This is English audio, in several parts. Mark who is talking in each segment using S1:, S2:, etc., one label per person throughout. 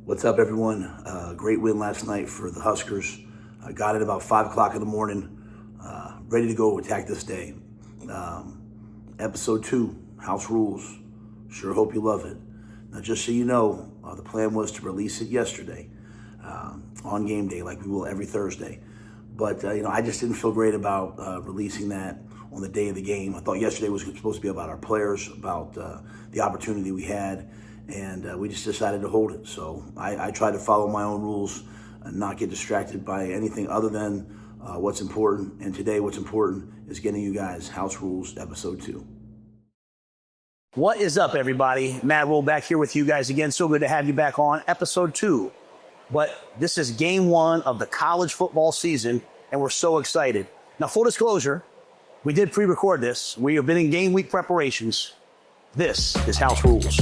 S1: What's up, everyone? Great win last night for the Huskers. I got it about 5 o'clock in the morning, ready to go attack this day. Episode 2, House Rules. Sure hope you love it. Now, just so you know, the plan was to release it yesterday on game day, like we will every Thursday. But, I just didn't feel great about releasing that on the day of the game. I thought yesterday was supposed to be about our players, about the opportunity we had. And we just decided to hold it. So I try to follow my own rules and not get distracted by anything other than what's important. And today what's important is getting you guys House Rules Episode 2.
S2: What is up, everybody? Matt Rhule back here with you guys again. So good to have you back on Episode 2. But this is Game 1 of the college football season, and we're so excited. Now, full disclosure, we did pre-record this. We have been in game week preparations. This is House Rules.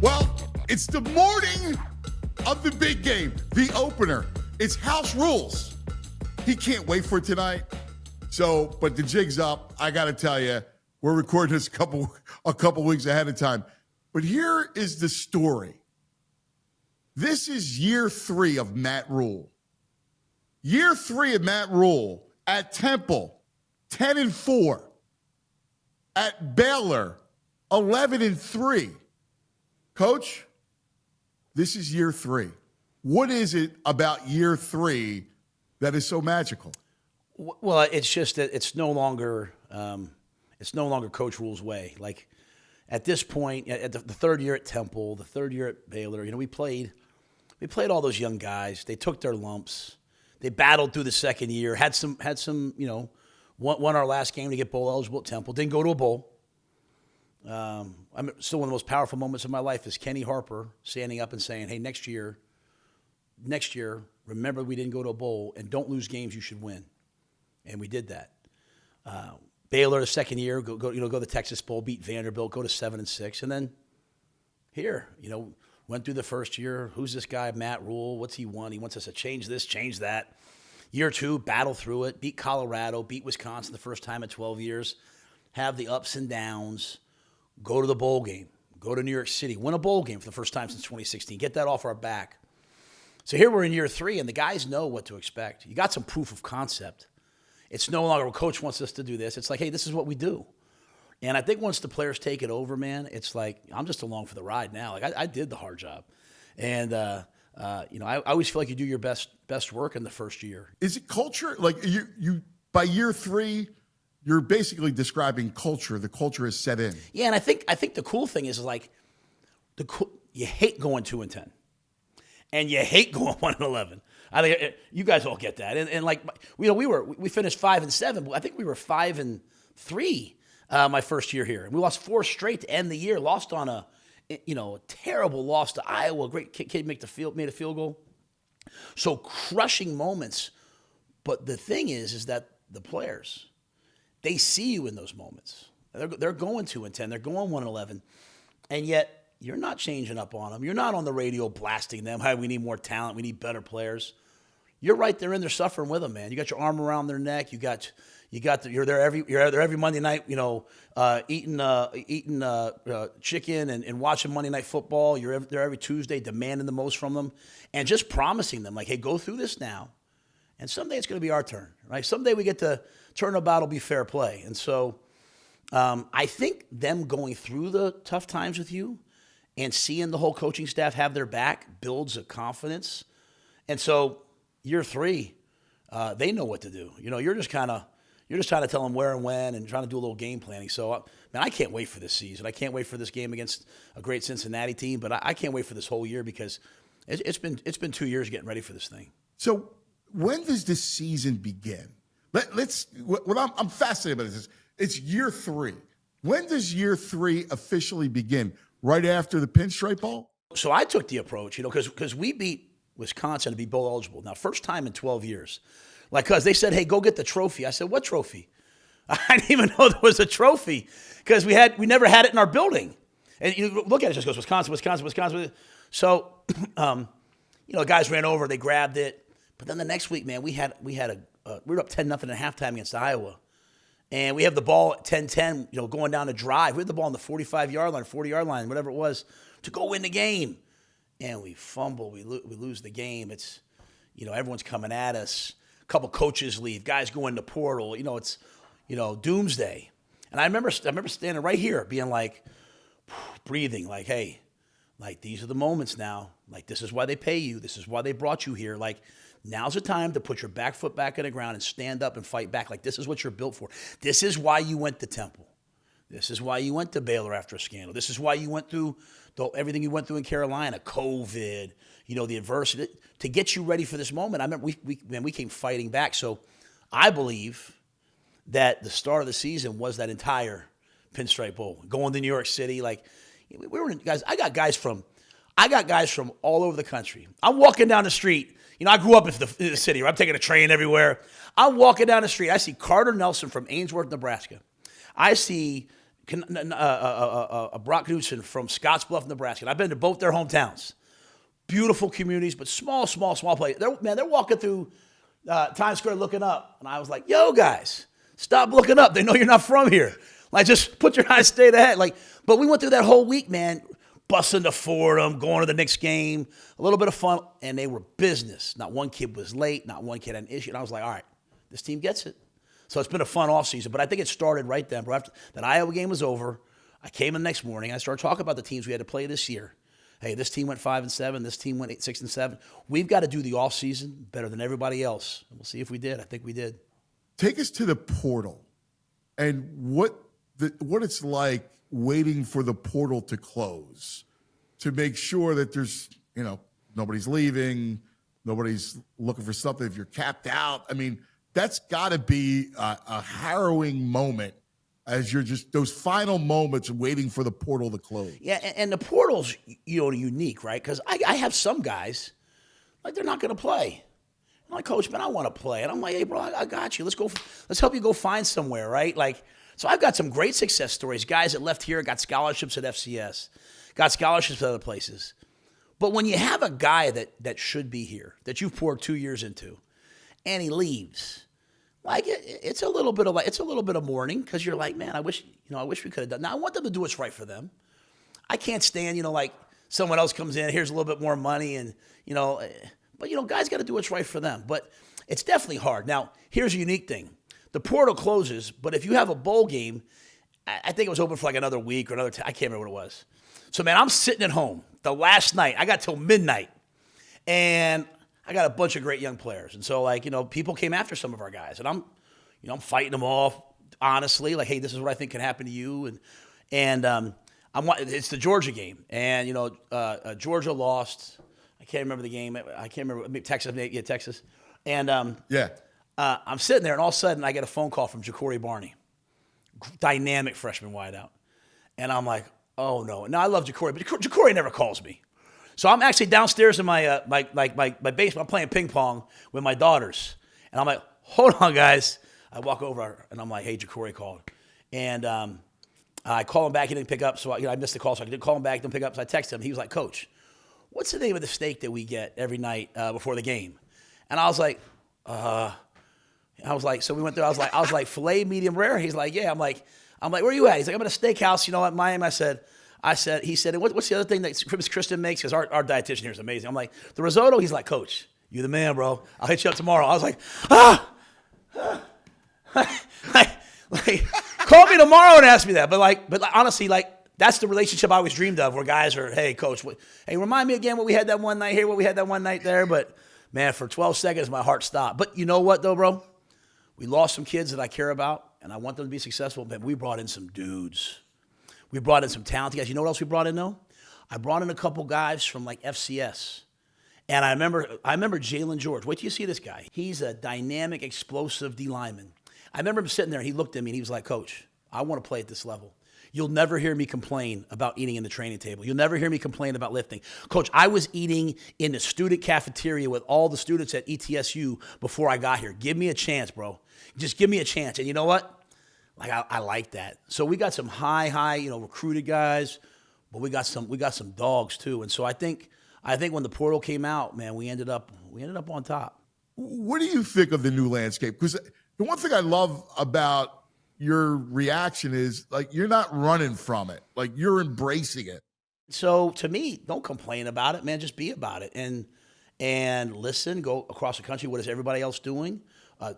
S3: Well, it's the morning of the big game, the opener. It's House Rules. He can't wait for tonight. So, but the jig's up. I got to tell you, we're recording this a couple weeks ahead of time. But here is the story. This is year 3 of Matt Rhule. Year 3 of Matt Rhule at Temple, 10-4. At Baylor, 11-3. Coach, this is year 3. What is it about year 3 that is so magical?
S2: Well, it's just that it's no longer Coach Rhule's way. Like at this point, at the third year at Temple, the third year at Baylor, we played all those young guys. They took their lumps. They battled through the second year. Had some won our last game to get bowl eligible at Temple. Didn't go to a bowl. Still one of the most powerful moments of my life is Kenny Harper standing up and saying, hey, next year, remember we didn't go to a bowl, and don't lose games you should win. And we did that. Baylor, the second year, go to the Texas Bowl, beat Vanderbilt, go to 7-6. And then here, went through the first year. Who's this guy, Matt Rhule? What's he want? He wants us to change this, change that. Year 2, battle through it, beat Colorado, beat Wisconsin the first time in 12 years, have the ups and downs. Go to the bowl game. Go to New York City. Win a bowl game for the first time since 2016. Get that off our back. So here we're in year 3, and the guys know what to expect. You got some proof of concept. It's no longer, well, Coach wants us to do this. It's like, hey, this is what we do. And I think once the players take it over, man, it's like, I'm just along for the ride now. Like, I did the hard job. And, I always feel like you do your best work in the first year.
S3: Is it culture? Like, you by year 3, you're basically describing culture. The culture is set in.
S2: Yeah, and I think the cool thing is like, you hate going 2-10, and you hate going 1-11. I think you guys all get that. And like, we finished 5-7, but I think we were 5-3 my first year here, and we lost 4 straight to end the year. Lost on a terrible loss to Iowa. Great kid made a field goal. So crushing moments. But the thing is that the players, they see you in those moments. They're going 2-10. They're going 1-11. And yet you're not changing up on them. You're not on the radio blasting them. Hey, we need more talent. We need better players. You're right there in there suffering with them, man. You got your arm around their neck. You're there every Monday night, eating chicken and watching Monday Night Football. You're there every Tuesday demanding the most from them and just promising them, like, hey, go through this now. And someday it's going to be our turn, right? Someday we get to turnabout will be fair play. And so I think them going through the tough times with you and seeing the whole coaching staff have their back builds a confidence. And so year 3, they know what to do. You're just trying to tell them where and when and trying to do a little game planning. So, man, I can't wait for this season. I can't wait for this game against a great Cincinnati team, but I can't wait for this whole year because it's been 2 years getting ready for this thing.
S3: So when does this season begin? I'm fascinated by this. It's year 3. When does year 3 officially begin? Right after the Pinstripe Bowl?
S2: So I took the approach, because we beat Wisconsin to be bowl eligible. Now, first time in 12 years. Like, because they said, hey, go get the trophy. I said, what trophy? I didn't even know there was a trophy because we never had it in our building. And you look at it, it just goes Wisconsin. So, guys ran over, they grabbed it. But then the next week, man, we were up 10-0 at halftime against Iowa. And we have the ball at 10-10, going down a drive. We had the ball on the 45-yard line, 40-yard line, whatever it was, to go win the game. And we fumble. We lose the game. It's, everyone's coming at us. A couple coaches leave. Guys go in the portal. It's, doomsday. And I remember standing right here being like, breathing, like, hey, like, these are the moments now. Like, this is why they pay you. This is why they brought you here. Like, now's the time to put your back foot back in the ground and stand up and fight back. Like, this is what you're built for. This is why you went to Temple. This is why you went to Baylor after a scandal. This is why you went through everything you went through in Carolina, COVID, the adversity, to get you ready for this moment. I remember we came fighting back. So I believe that the start of the season was that entire Pinstripe Bowl. Going to New York City, like, we were guys. I got guys from all over the country. I'm walking down the street. I grew up in the city. I'm taking a train everywhere. I'm walking down the street. I see Carter Nelson from Ainsworth, Nebraska. I see Brock Knudsen from Scottsbluff, Nebraska. And I've been to both their hometowns. Beautiful communities, but small places. They're walking through Times Square looking up. And I was like, yo, guys, stop looking up. They know you're not from here. Like, just put your eyes straight ahead. Like, but we went through that whole week, man, busing to Fordham, going to the next game, a little bit of fun, and they were business. Not one kid was late. Not one kid had an issue. And I was like, all right, this team gets it. So it's been a fun offseason, but I think it started right then, bro. After that Iowa game was over, I came in the next morning. I started talking about the teams we had to play this year. Hey, this team went 5-7. This team went 6-7. We've got to do the offseason better than everybody else. And we'll see if we did. I think we did.
S3: Take us to the portal and what it's like waiting for the portal to close to make sure that there's, nobody's leaving, nobody's looking for something. If you're capped out, I mean, that's got to be a harrowing moment as you're just those final moments waiting for the portal to close.
S2: Yeah, and the portal's unique, right? Because I have some guys, like, they're not going to play. I'm like, Coach, man, I want to play. And I'm like, hey, bro, I got you. Let's help you go find somewhere, right? Like, so I've got some great success stories. Guys that left here got scholarships at FCS, got scholarships at other places. But when you have a guy that should be here, that you've poured 2 years into, and he leaves, like, it's a little bit of mourning, because you're like, man, I wish we could have done. Now I want them to do what's right for them. I can't stand, like, someone else comes in, here's a little bit more money, and but guys got to do what's right for them. But it's definitely hard. Now here's a unique thing: the portal closes, but if you have a bowl game, I think it was open for like another week or I can't remember what it was. So, man, I'm sitting at home the last night. I got till midnight, and I got a bunch of great young players. And so, like, people came after some of our guys, and I'm fighting them off honestly. Like, hey, this is what I think can happen to you. And it's the Georgia game, and Georgia lost. I can't remember the game. I can't remember. Maybe Texas. Yeah, Texas. And I'm sitting there, and all of a sudden, I get a phone call from Ja'Cory Barney, dynamic freshman wideout, and I'm like, oh no. Now I love Ja'Cory, but Ja'Cory never calls me. So I'm actually downstairs in my basement. I'm playing ping pong with my daughters, and I'm like, hold on, guys. I walk over, and I'm like, hey, Ja'Cory called, and I call him back. He didn't pick up, so I missed the call. So I didn't call him back. Didn't pick up. So I texted him. He was like, Coach, what's the name of the steak that we get every night before the game? And I was like, so we went through. I was like, filet medium rare. He's like, yeah. I'm like, where are you at? He's like, I'm at a steakhouse, at Miami. He said, what's the other thing that Miss Kristen makes? Because our dietitian here is amazing. I'm like, the risotto. He's like, Coach, you're the man, bro. I'll hit you up tomorrow. I was like, call me tomorrow and ask me that. But honestly, that's the relationship I always dreamed of, where guys are, hey, Coach, hey, remind me again what we had that one night here, what we had that one night there. But, man, for 12 seconds, my heart stopped. But you know what, though, bro? We lost some kids that I care about, and I want them to be successful. But we brought in some dudes. We brought in some talented guys. You know what else we brought in, though? I brought in a couple guys from, FCS. And I remember Jalen George. Wait till you see this guy. He's a dynamic, explosive D lineman. I remember him sitting there, and he looked at me, and he was like, Coach, I want to play at this level. You'll never hear me complain about eating in the training table. You'll never hear me complain about lifting. Coach, I was eating in the student cafeteria with all the students at ETSU before I got here. Give me a chance, bro. Just give me a chance. And you know what? I like that. So we got some high, recruited guys, but we got some dogs too. And so I think when the portal came out, man, we ended up on top.
S3: What do you think of the new landscape? Because the one thing I love about your reaction is like you're not running from it. Like you're embracing it.
S2: So to me, don't complain about it, man. Just be about it and listen. Go across the country. What is everybody else doing?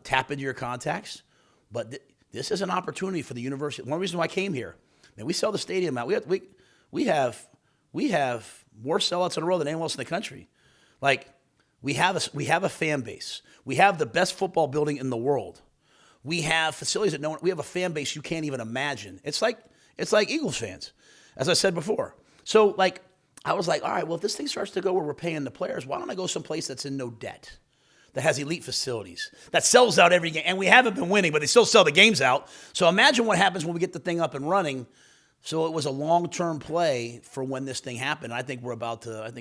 S2: Tap into your contacts. But this is an opportunity for the university. One reason why I came here, man, we sell the stadium out. We have more sellouts in a row than anyone else in the country. Like we have a fan base. We have the best football building in the world. We have facilities that we have a fan base you can't even imagine. It's like Eagles fans, as I said before. So, like, I was like, all right, well, if this thing starts to go where we're paying the players, why don't I go someplace that's in no debt, that has elite facilities, that sells out every game? And we haven't been winning, but they still sell the games out. So imagine what happens when we get the thing up and running. So it was a long-term play for when this thing happened. I think we're about to,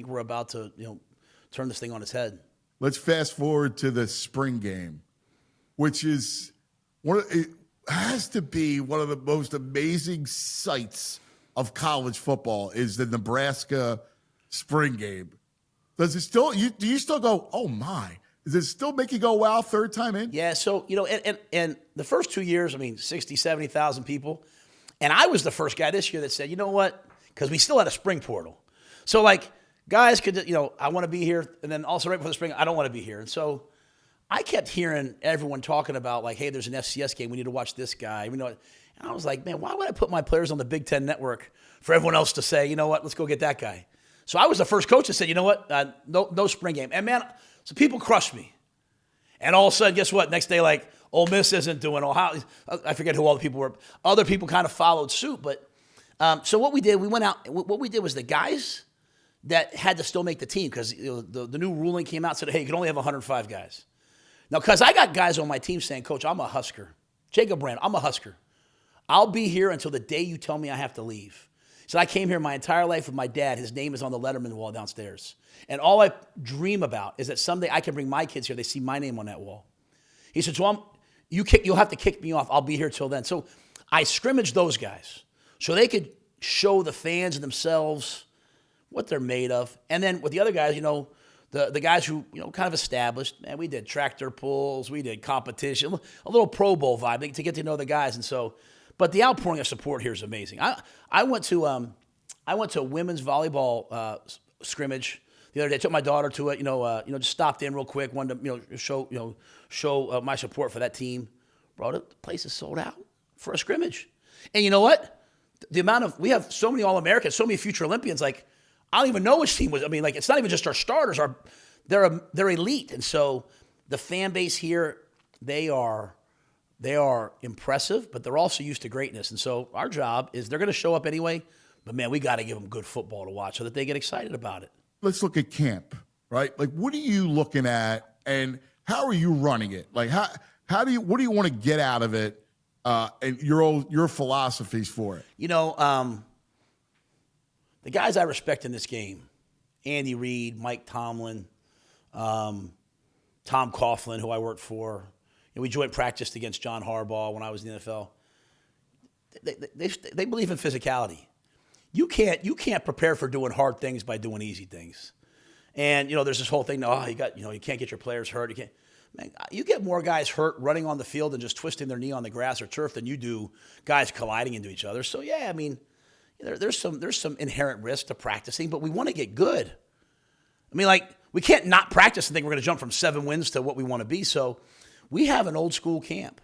S2: turn this thing on its head.
S3: Let's fast forward to the spring game, which is it has to be one of the most amazing sights of college football is the Nebraska spring game. Does it still, do you still go, oh my, does it still make you go, wow, third time in?
S2: Yeah. So, and the first 2 years, 60, 70,000 people. And I was the first guy this year that said, you know what? Because we still had a spring portal. So like guys could, I want to be here. And then also right before the spring, I don't want to be here. And so I kept hearing everyone talking about like, hey, there's an FCS game. We need to watch this guy. And I was like, man, why would I put my players on the Big Ten Network for everyone else to say, you know what, let's go get that guy? So I was the first coach that said, you know what, no spring game. And, man, so people crushed me. And all of a sudden, guess what? Next day, like, Ole Miss isn't doing Ohio. I forget who all the people were. Other people kind of followed suit. But so what we did, we went out. What we did was the guys that had to still make the team because the new ruling came out, said, hey, you can only have 105 guys. Now, because I got guys on my team saying, Coach, I'm a Husker. Jacob Brand, I'm a Husker. I'll be here until the day you tell me I have to leave. So I came here my entire life with my dad. His name is on the Letterman wall downstairs. And all I dream about is that someday I can bring my kids here. They see my name on that wall. He said, so you'll have to kick me off. I'll be here till then. So I scrimmaged those guys so they could show the fans and themselves what they're made of. And then with the other guys, the guys who, kind of established, man, we did tractor pulls, we did competition, a little Pro Bowl vibe to get to know the guys. And so, but the outpouring of support here is amazing. I went to a women's volleyball scrimmage the other day. I took my daughter to it. Just stopped in real quick. Wanted to show my support for that team. Bro, the place is sold out for a scrimmage. And you know what? We have so many All-Americans, so many future Olympians. Like I don't even know which team was. It's not even just our starters. They're elite, and so the fan base here, they are impressive, but they're also used to greatness. And so our job is they're going to show up anyway, but, man, we got to give them good football to watch so that they get excited about it. Let's
S3: look at camp, right? Like, what are you looking at, and how are you running it? Like, what do you want to get out of it, and your philosophies for it?
S2: The guys I respect in this game, Andy Reid, Mike Tomlin, Tom Coughlin, who I worked for. We joint practiced against John Harbaugh when I was in the NFL. They believe in physicality. You can't prepare for doing hard things by doing easy things. And there's this whole thing. You can't get your players hurt. You get more guys hurt running on the field and just twisting their knee on the grass or turf than you do guys colliding into each other. So yeah, there's some inherent risk to practicing, but we want to get good. We can't not practice and think we're going to jump from 7 wins to what we want to be. So we have an old school camp.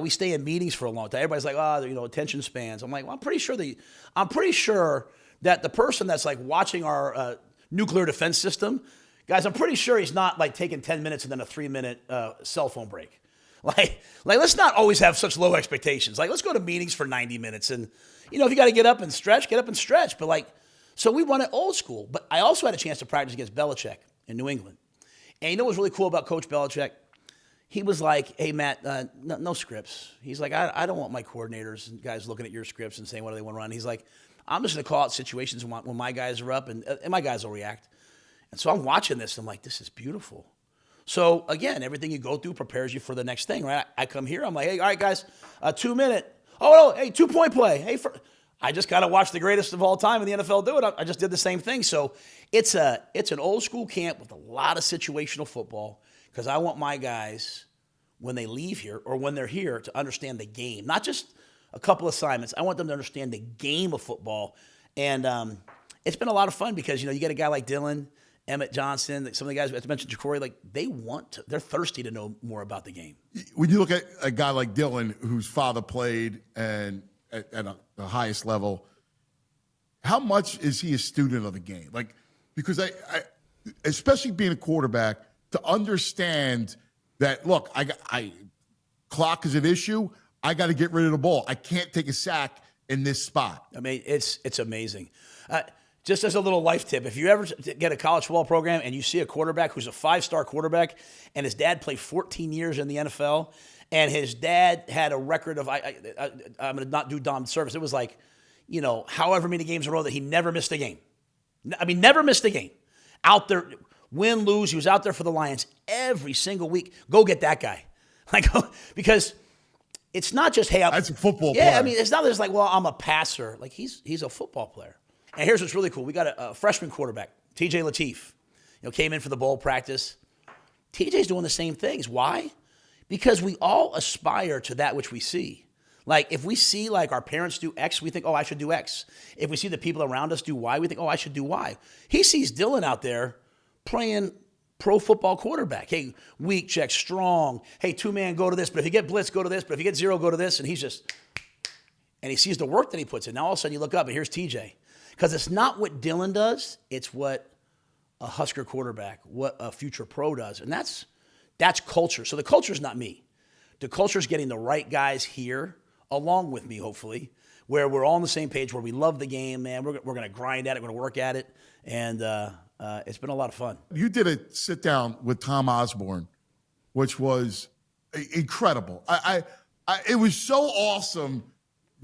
S2: We stay in meetings for a long time. Everybody's like, attention spans. I'm like, well, I'm pretty sure that the person that's like watching our nuclear defense system, guys, I'm pretty sure he's not like taking 10 minutes and then a 3-minute cell phone break. Like let's not always have such low expectations. Like let's go to meetings for 90 minutes and if you got to get up and stretch, get up and stretch. But so we run it old school. But I also had a chance to practice against Belichick in New England. And you know what's really cool about Coach Belichick? He was like, hey, Matt, no scripts. He's like, I don't want my coordinators and guys looking at your scripts and saying what do they want to run. He's like, I'm just going to call out situations when my guys are up and my guys will react. And so I'm watching this. And I'm like, this is beautiful. So, again, everything you go through prepares you for the next thing, right? I come here. I'm like, hey, all right, guys, 2-minute. Oh, no, hey, 2-point play. Hey, I just got to watch the greatest of all time in the NFL do it. I just did the same thing. So it's an old school camp with a lot of situational football because I want my guys, when they leave here or when they're here to understand the game, not just a couple assignments. I want them to understand the game of football. And it's been a lot of fun because, you get a guy like Dylan, Emmett Johnson, some of the guys, as I mentioned, Jacory, like they're thirsty to know more about the game.
S3: When you look at a guy like Dylan, whose father played and at the highest level, how much is he a student of the game? Like, because I especially being a quarterback, to understand that, look, clock is an issue. I got to get rid of the ball. I can't take a sack in this spot.
S2: I mean, it's amazing. Just as a little life tip, if you ever get a college football program and you see a quarterback who's a 5-star quarterback and his dad played 14 years in the NFL and his dad had a record of, I'm going to not do Dom service. It was like, however many games in a row that he never missed a game. I mean, never missed a game. Out there, win, lose, he was out there for the Lions every single week. Go get that guy. Because it's not just, hey,
S3: that's a football player.
S2: Yeah, I mean, it's not just like, well, I'm a passer. Like, he's a football player. And here's what's really cool. We got a freshman quarterback, TJ Lateef, came in for the bowl practice. TJ's doing the same things. Why? Because we all aspire to that which we see. Like, if we see, like, our parents do X, we think, oh, I should do X. If we see the people around us do Y, we think, oh, I should do Y. He sees Dylan out there playing pro football quarterback. Hey, weak check, strong. Hey, 2-man, go to this. But if you get blitz, go to this. But if you get 0, go to this. And he sees the work that he puts in. Now, all of a sudden, you look up, and here's TJ. Because it's not what Dylan does, it's what a Husker quarterback, what a future pro does. And that's culture. So the culture is not me. The culture is getting the right guys here, along with me, hopefully, where we're all on the same page, where we love the game, man. We're going to grind at it, we're going to work at it. And it's been a lot of fun.
S3: You did a sit-down with Tom Osborne, which was incredible. It was so awesome,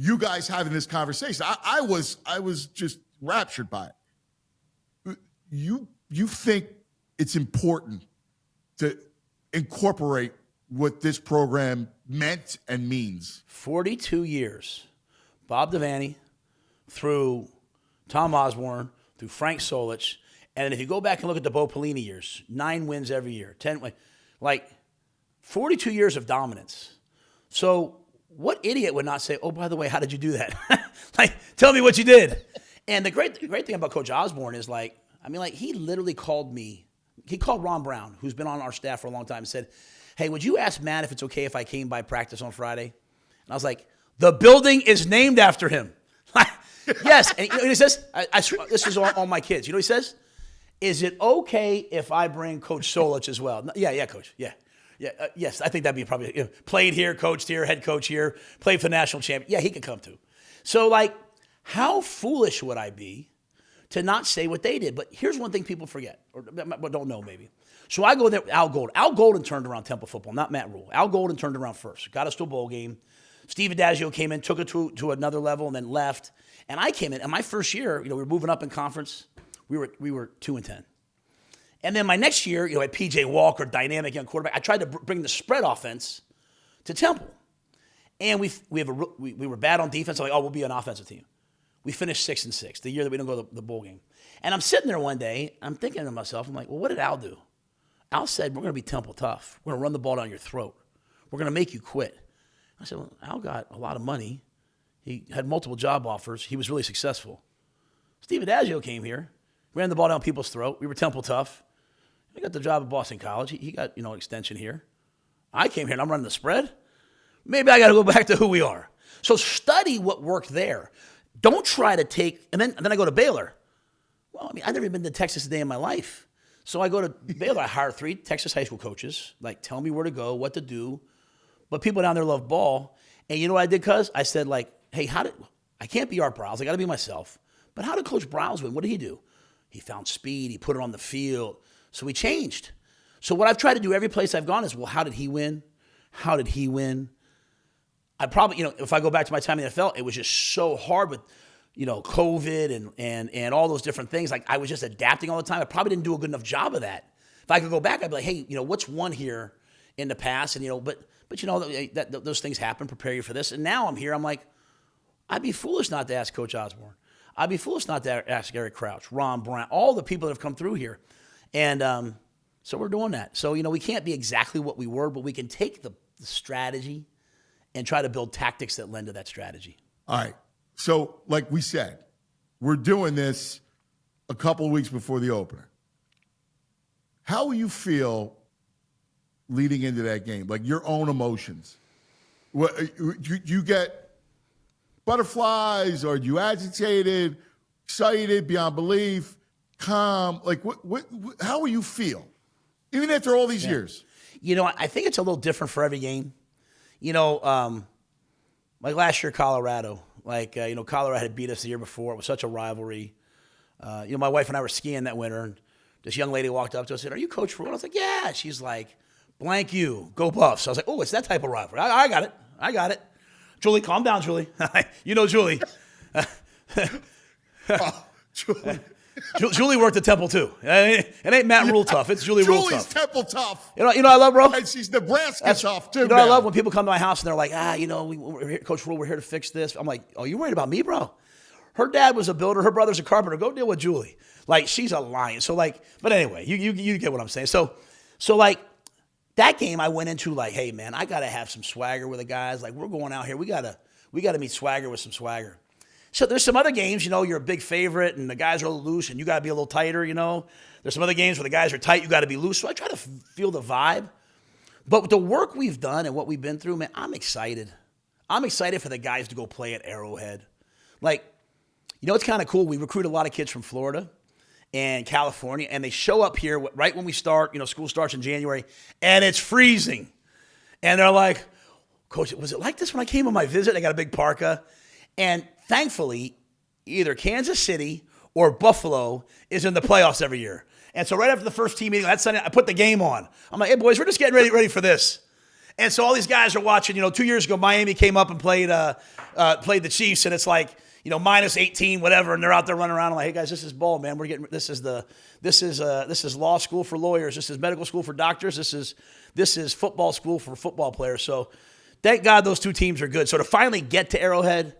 S3: you guys having this conversation. I was just raptured by it. You think it's important to incorporate what this program meant and means?
S2: 42 years. Bob Devaney, through Tom Osborne, through Frank Solich, and if you go back and look at the Bo Pelini years, 9 wins every year, 10, like 42 years of dominance. So what idiot would not say, oh, by the way, how did you do that? Like, tell me what you did. And the great thing about Coach Osborne is, he literally called me. He called Ron Brown, who's been on our staff for a long time, and said, hey, would you ask Matt if it's okay if I came by practice on Friday? And I was like, the building is named after him. Yes. And he says, I swear, this is all my kids. You know what he says? Is it okay if I bring Coach Solich as well? Yeah, Coach. Yeah. Yes, I think that'd be probably, played here, coached here, head coach here, played for the national champion. Yeah, he could come too. So, how foolish would I be to not say what they did? But here's one thing people forget, or don't know maybe. So I go there with Al Golden. Al Golden turned around Temple football, not Matt Rhule. Al Golden turned around first, got us to a bowl game. Steve Adagio came in, took it to another level, and then left. And I came in, and my first year, we were moving up in conference. We were 2-10. And then my next year, at P.J. Walker, dynamic young quarterback, I tried to bring the spread offense to Temple. And we were bad on defense. I'm like, we'll be an offensive team. We finished 6-6, the year that we didn't go to the bowl game. And I'm sitting there one day, I'm thinking to myself, I'm like, well, what did Al do? Al said, we're going to be Temple tough. We're going to run the ball down your throat. We're going to make you quit. I said, well, Al got a lot of money. He had multiple job offers. He was really successful. Steve Adagio came here, ran the ball down people's throat. We were Temple tough. He got the job at Boston College. He got, extension here. I came here and I'm running the spread. Maybe I got to go back to who we are. So study what worked there. Don't try to take, and then I go to Baylor. Well, I've never been to Texas a day in my life. So I go to Baylor. I hire 3 Texas high school coaches. Tell me where to go, what to do. But people down there love ball. And you know what I did, cuz? I said, hey, I can't be Art Briles. I got to be myself. But how did Coach Briles win? What did he do? He found speed. He put it on the field. So we changed. So what I've tried to do every place I've gone is, well, how did he win? How did he win? I probably, if I go back to my time in the NFL, it was just so hard with, COVID and all those different things. I was just adapting all the time. I probably didn't do a good enough job of that. If I could go back, I'd be like, hey, what's won here in the past? And, but those things happen, prepare you for this. And now I'm here. I'm like, I'd be foolish not to ask Coach Osborne. I'd be foolish not to ask Eric Crouch, Ron Brown, all the people that have come through here. And so we're doing that. So, we can't be exactly what we were, but we can take the the strategy and try to build tactics that lend to that strategy.
S3: All right. So, like we said, we're doing this a couple of weeks before the opener. How will you feel leading into that game? Like your own emotions. What, you get butterflies, or you agitated, excited beyond belief, calm? Like how will you feel? Even after all these years.
S2: You know, I think it's a little different for every game. You know, like last year, Colorado. Colorado had beat us the year before. It was such a rivalry. My wife and I were skiing that winter, and this young lady walked up to us and said, "Are you Coach Rhule?" I was like, "Yeah." She's like, "Blank you, go Buffs." I was like, "Oh, it's that type of rivalry. I got it. Julie, calm down, Julie. You know Julie.
S3: Julie.
S2: Julie worked at Temple too. It ain't Matt Rhule tough. It's Julie Rhule
S3: Julie's
S2: tough.
S3: Temple tough.
S2: You know I love, bro.
S3: And she's Nebraska tough too.
S2: I love when people come to my house and they're like, we're here, Coach Rhule, we're here to fix this. I'm like, oh, you worried about me, bro? Her dad was a builder. Her brother's a carpenter. Go deal with Julie. Like, she's a lion. So but anyway, you get what I'm saying. So like that game, I went into like, hey man, I gotta have some swagger with the guys. Like, we're going out here. We gotta meet swagger with some swagger. So there's some other games, you're a big favorite and the guys are a little loose and you got to be a little tighter, There's some other games where the guys are tight, you got to be loose. So I try to feel the vibe. But with the work we've done and what we've been through, man, I'm excited. I'm excited for the guys to go play at Arrowhead. Like, it's kind of cool. We recruit a lot of kids from Florida and California, and they show up here right when we start. School starts in January, and it's freezing. And they're like, Coach, was it like this when I came on my visit? I got a big parka. And thankfully, either Kansas City or Buffalo is in the playoffs every year. And so right after the first team meeting that Sunday, I put the game on. I'm like, hey, boys, we're just getting ready for this. And so all these guys are watching. 2 years ago, Miami came up and played the Chiefs, and it's like, minus 18, whatever, and they're out there running around. I'm like, hey, guys, this is ball, man. This is law school for lawyers. This is medical school for doctors. This is football school for football players. So thank God those two teams are good. So to finally get to Arrowhead,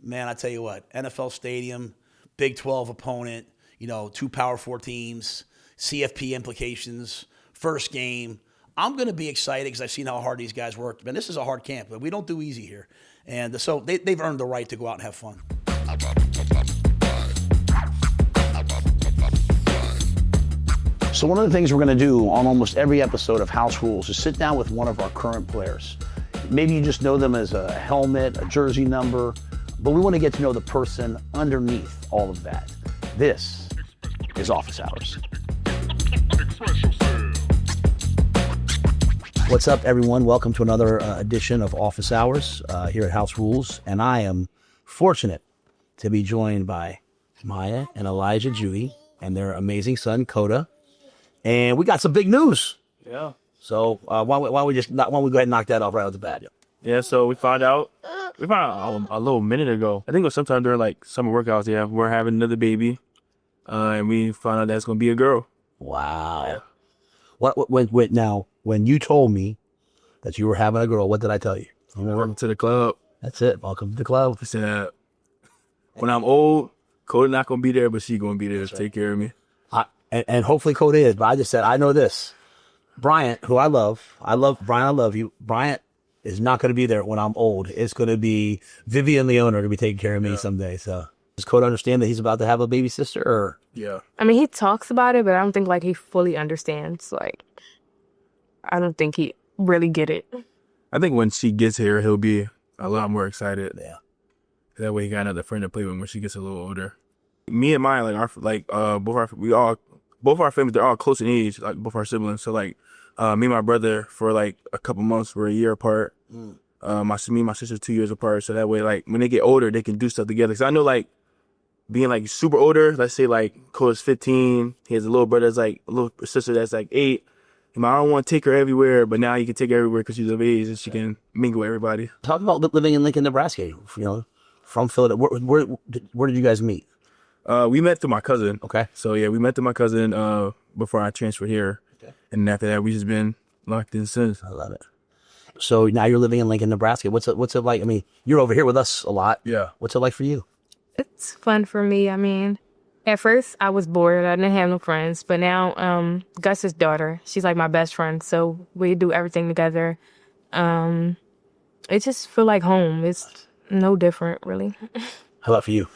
S2: man, I tell you what, NFL Stadium, Big 12 opponent, 2 Power 4 teams, CFP implications, first game. I'm going to be excited because I've seen how hard these guys work. Man, this is a hard camp, but we don't do easy here. And so they've earned the right to go out and have fun. So one of the things we're going to do on almost every episode of House Rules is sit down with one of our current players. Maybe you just know them as a helmet, a jersey number, but we want to get to know the person underneath all of that. This is Office Hours. What's up, everyone? Welcome to another edition of Office Hours here at House Rules. And I am fortunate to be joined by Maya and Elijah Jeudy and their amazing son, Coda. And we got some big news.
S4: Yeah.
S2: So why don't we go ahead and knock that off right off the bat?
S4: Yeah, so we found out a little minute ago. I think it was sometime during like summer workouts. Yeah, we're having another baby, and we found out that's gonna be a girl.
S2: Wow. Yeah. When you told me that you were having a girl, what did I tell you?
S4: Welcome to the club.
S2: That's it. Welcome to the club.
S4: I said, when I'm old, Coda not gonna be there, but she gonna be there to take care of me.
S2: And hopefully Coda is. But I just said I know this. Bryant, who I love Bryant. I love you. Bryant is not going to be there when I'm old. It's going to be Vivian Leona to be taking care of me someday. So does Coda understand that he's about to have a baby sister? Or
S4: yeah,
S5: I mean, he talks about it, but I don't think like he fully understands. Like, I don't think he really get it.
S4: I think when she gets here, he'll be a lot more excited.
S2: Yeah,
S4: that way he got another friend to play with when she gets a little older. Me and mine, both our families, they're all close in age, like both our siblings. So like, me and my brother for like a couple months, we're a year apart. Me and my sister 2 years apart. So that way, like when they get older, they can do stuff together. Cause I know like being like super older, let's say like Cole's 15, he has a little brother that's like a little sister that's like 8. I don't want to take her everywhere, but now you can take her everywhere because she's of age and she can mingle with everybody.
S2: Talk about living in Lincoln, Nebraska. From Philadelphia. Where did you guys meet?
S4: We met through my cousin.
S2: Okay.
S4: So yeah, we met through my cousin before I transferred here. Okay. And after that, we just been locked in since.
S2: I love it. So now you're living in Lincoln, Nebraska. What's it like? I mean, you're over here with us a lot.
S4: Yeah.
S2: What's it like for you?
S5: It's fun for me. I mean, at first I was bored. I didn't have no friends. But now Gus's daughter, she's like my best friend. So we do everything together. It just feel like home. It's no different, really.
S2: How about for you?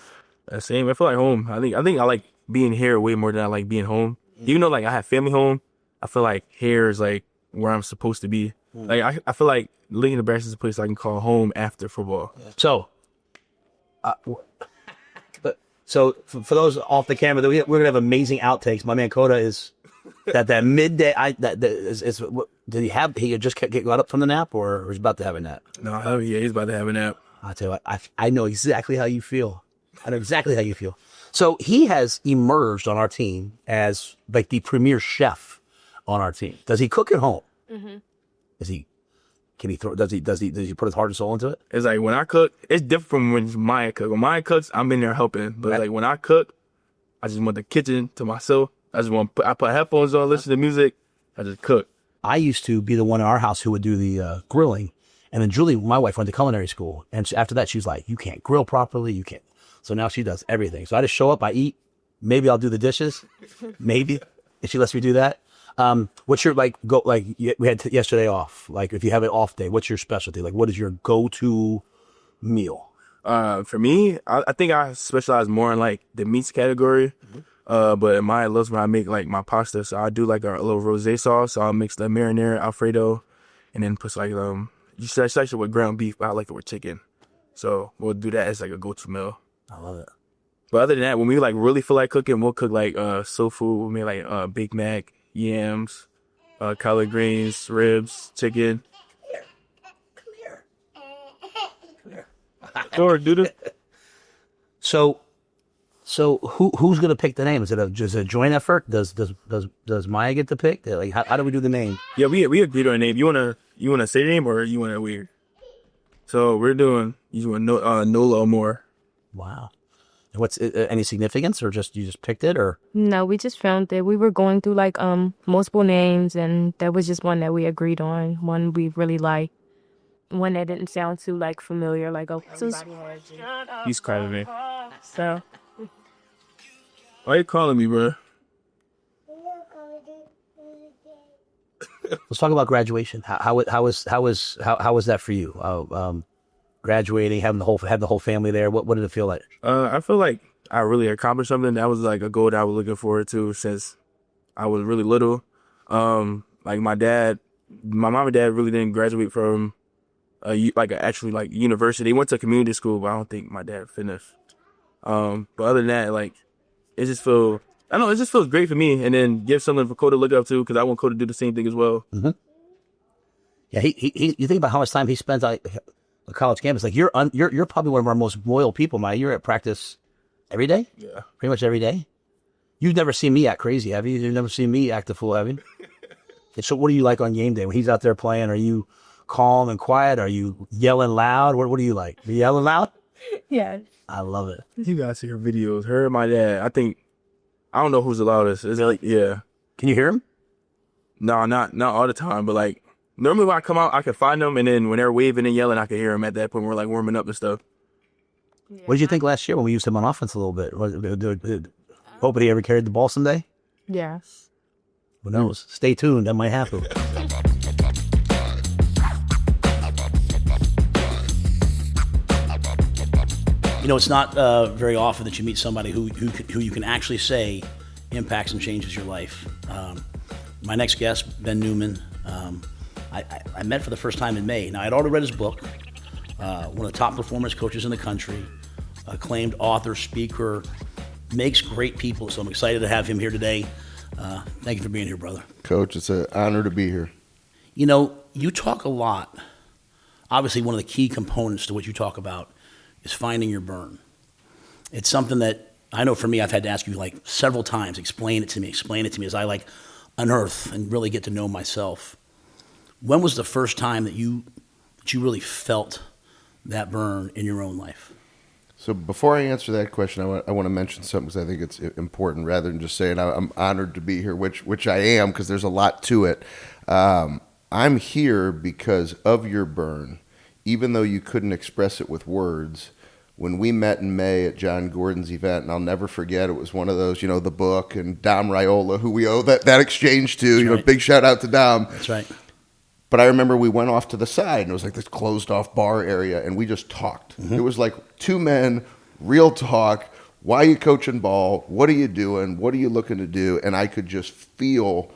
S4: Same. I feel like home. I think I like being here way more than I like being home. Even though like I have family home, I feel like here is like where I'm supposed to be. Like I feel like Lincoln, Nebraska is a place I can call home after football.
S2: So, for those off the camera, we're gonna have amazing outtakes. My man Coda is that midday. Did he just got up from the nap, or he's about to have a nap?
S4: No, yeah, he's about to have a nap.
S2: I'll tell you what, I know exactly how you feel. I know exactly how you feel. So he has emerged on our team as like the premier chef on our team. Does he cook at home? Mm-hmm. Can he throw? Does he put his heart and soul into it?
S4: It's like when I cook, it's different from when Maya cooks. When Maya cooks, I'm in there helping. But
S2: Right.
S4: like when I cook, I just want the kitchen to myself. I put headphones on, listen to music. I just cook.
S2: I used to be the one in our house who would do the grilling. And then Julie, my wife, went to culinary school. And after that, she was like, you can't grill properly. You can't. So now she does everything. So I just show up, I eat. Maybe I'll do the dishes. Maybe. If she lets me do that. What's your, we had yesterday off. Like, if you have an off day, what's your specialty? Like, what is your go-to meal?
S4: For me, I think I specialize more in like the meats category. But Maya loves when I make like my pasta. So I do like a little rosé sauce. So I'll mix the marinara, Alfredo, and then put like, you should slice it with ground beef, but I like it with chicken. So we'll do that as like a go-to meal.
S2: I love it.
S4: But other than that, when we like really feel like cooking, we'll cook like soul food. We'll make like Big Mac, yams, collard greens, ribs, chicken.
S2: Come here.
S4: Sure, dude.
S2: So who's gonna pick the name? Is it a joint effort? Does Maya get to pick? Like how do we do the name?
S4: Yeah, we agreed on a name. You wanna say the name or you want it weird? So we're doing Nola more.
S2: Wow. And what's any significance, or you just picked it, or?
S5: No, we just found that we were going through like multiple names, and that was just one that we agreed on. One we really liked. One that didn't sound too like familiar, like
S4: He's crying me.
S5: So.
S4: Why you calling me, bro?
S2: Let's talk about graduation. How was that for you? Graduating, having the whole family there. What did it feel like?
S4: I feel like I really accomplished something. That was like a goal that I was looking forward to since I was really little. Like my mom and dad really didn't graduate from actually university. They went to community school, but I don't think my dad finished. But other than that, like it just feels great for me. And then give something for Cole to look up to, because I want Cole to do the same thing as well.
S2: Mm-hmm. Yeah, he. You think about how much time he spends on a college campus. Like you're probably one of our most loyal people, Maya. You're at practice every day.
S4: Yeah,
S2: pretty much every day. You've never seen me act crazy, have you? You've never seen me act a fool, have you? So what do you like on game day when he's out there playing? Are you calm and quiet? Are you yelling loud? What do you like? Are you yelling loud?
S5: Yeah.
S2: I love it.
S4: you guys see her videos. Her and my dad. I don't know who's the loudest. Is it like, yeah?
S2: Can you hear him?
S4: No, not all the time, but like normally when I come out, I can find them, and then when they're waving and yelling, I can hear them at that point. We're like warming up and stuff.
S5: Yeah.
S2: What did you think last year when we used him on offense a little bit? Hoping he ever carried the ball someday?
S5: Yeah.
S2: Who knows? Stay tuned. That might happen. You know, it's not very often that you meet somebody who you can actually say impacts and changes your life. My next guest, Ben Newman, I met for the first time in May. Now, I'd already read his book, one of the top performance coaches in the country, acclaimed author, speaker, makes great people. So I'm excited to have him here today. Thank you for being here, brother.
S6: Coach, it's an honor to be here.
S2: You know, you talk a lot. Obviously, one of the key components to what you talk about is finding your burn. It's something that I know for me, I've had to ask you like several times, explain it to me as I like unearth and really get to know myself. When was the first time that you really felt that burn in your own life?
S6: So before I answer that question, I want to mention something because I think it's important rather than just saying I'm honored to be here, which I am, because there's a lot to it. I'm here because of your burn, even though you couldn't express it with words. When we met in May at John Gordon's event, and I'll never forget, it was one of those, the book, and Dom Raiola, who we owe that exchange to,
S2: That's right.
S6: Big shout out to Dom.
S2: That's right.
S6: But I remember we went off to the side, and it was like this closed-off bar area, and we just talked. It was like two men, real talk. Why are you coaching ball? What are you doing? What are you looking to do? And I could just feel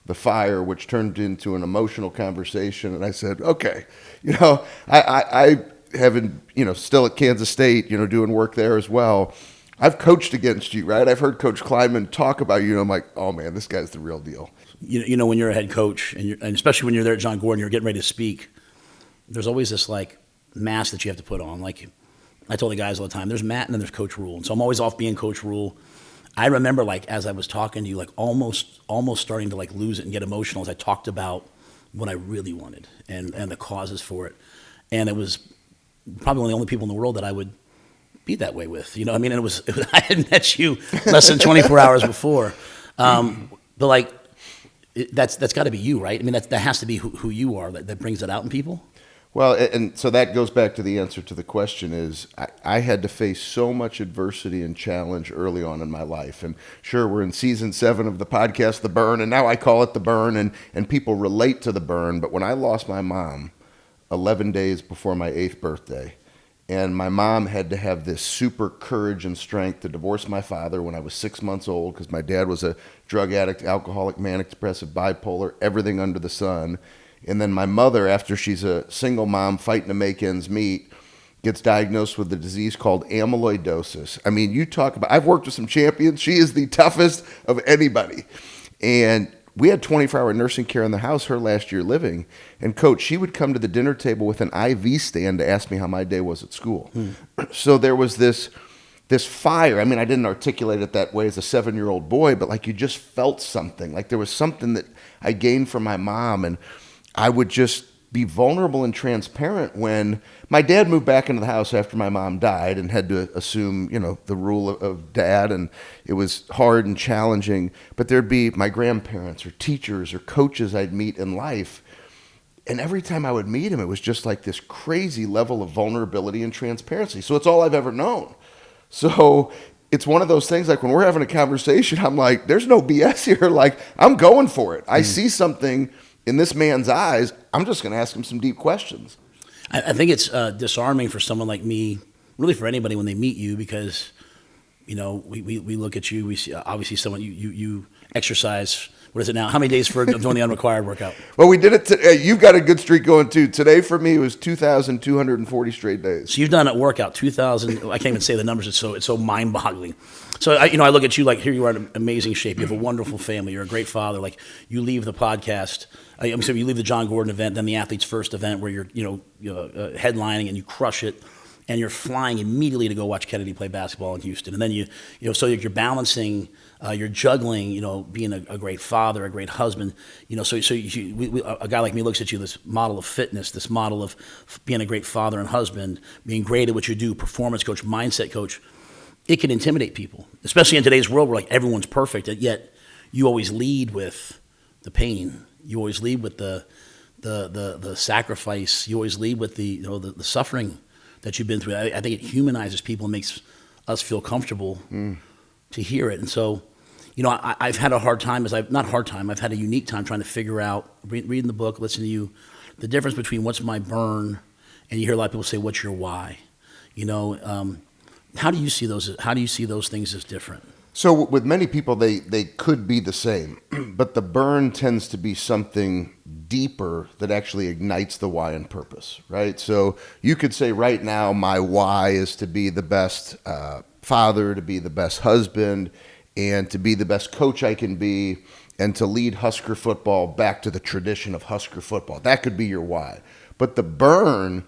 S6: the fire, which turned into an emotional conversation. And I said, okay, I haven't, still at Kansas State, doing work there as well. I've coached against you, right? I've heard Coach Kleinman talk about you, and I'm like, oh, man, this guy's the real deal.
S2: When you're a head coach, and especially when you're there at John Gordon, you're getting ready to speak, there's always this, mask that you have to put on. Like, I told the guys all the time, there's Matt and then there's Coach Rhule. And so I'm always off being Coach Rhule. I remember, as I was talking to you, almost starting to, lose it and get emotional as I talked about what I really wanted and the causes for it. And it was probably one of the only people in the world that I would be that way with. And it was I had met you less than 24 hours before. But that's got to be you, right? I mean, that has to be who you are that brings it out in people.
S6: Well, and so that goes back to the answer to the question is I had to face so much adversity and challenge early on in my life. And sure, we're in season 7 of the podcast, The Burn, and now I call it The Burn, and people relate to The Burn. But when I lost my mom 11 days before my 8th birthday, and my mom had to have this super courage and strength to divorce my father when I was 6 months old because my dad was a drug addict, alcoholic, manic depressive, bipolar, everything under the sun. And then my mother, after she's a single mom fighting to make ends meet, gets diagnosed with a disease called amyloidosis. I mean, you talk about, I've worked with some champions. She is the toughest of anybody. And we had 24-hour nursing care in the house her last year living. And Coach, she would come to the dinner table with an IV stand to ask me how my day was at school. So there was this fire. I mean, I didn't articulate it that way as a 7-year-old boy, but you just felt something. There was something that I gained from my mom, and I would just be vulnerable and transparent when my dad moved back into the house after my mom died and had to assume, the rule of dad, and it was hard and challenging. But there'd be my grandparents or teachers or coaches I'd meet in life, and every time I would meet him, it was just this crazy level of vulnerability and transparency. So it's all I've ever known. So it's one of those things, when we're having a conversation, I'm like, there's no BS here. I'm going for it. I see something in this man's eyes. I'm just going to ask him some deep questions.
S2: I think it's disarming for someone like me, really for anybody when they meet you, because, we look at you, we see obviously someone, you exercise, what is it now? How many days for doing the unrequired workout?
S6: Well, we did it today. You've got a good streak going too. Today for me was 2,240 straight days.
S2: So you've done a workout, 2,000, I can't even say the numbers, it's so mind-boggling. So, I look at you here you are in amazing shape. You have a wonderful family. You're a great father. You leave the podcast, you leave the John Gordon event, then the Athletes First event where you're, headlining and you crush it, and you're flying immediately to go watch Kennedy play basketball in Houston. And then so you're balancing, you're juggling, being a great father, a great husband. A guy like me looks at you, this model of fitness, this model of being a great father and husband, being great at what you do, performance coach, mindset coach. It can intimidate people, especially in today's world where everyone's perfect, yet you always lead with the pain. You always lead with the sacrifice. You always lead with the suffering that you've been through. I think it humanizes people and makes us feel comfortable to hear it. And so, I've had a hard time I've had a unique time trying to figure out, reading the book, listening to you, the difference between what's my burn, and you hear a lot of people say, what's your why? How do you see those things as different?
S6: So with many people, they could be the same, but the burn tends to be something deeper that actually ignites the why and purpose, right? So you could say right now, my why is to be the best father, to be the best husband, and to be the best coach I can be, and to lead Husker football back to the tradition of Husker football. That could be your why. But the burn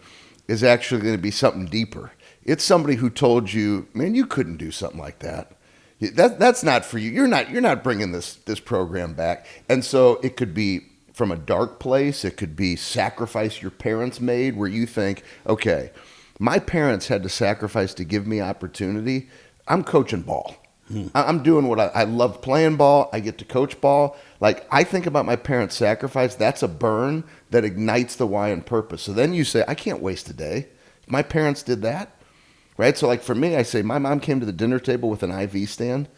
S6: is actually going to be something deeper. It's somebody who told you, man, you couldn't do something like that. That's not for you. You're not bringing this program back. And so it could be from a dark place. It could be sacrifice your parents made where you think, okay, my parents had to sacrifice to give me opportunity. I'm coaching ball. I'm doing what I love, playing ball. I get to coach ball. I think about my parents' sacrifice. That's a burn that ignites the why and purpose. So then you say, I can't waste a day. My parents did that. Right? So for me, I say my mom came to the dinner table with an IV stand.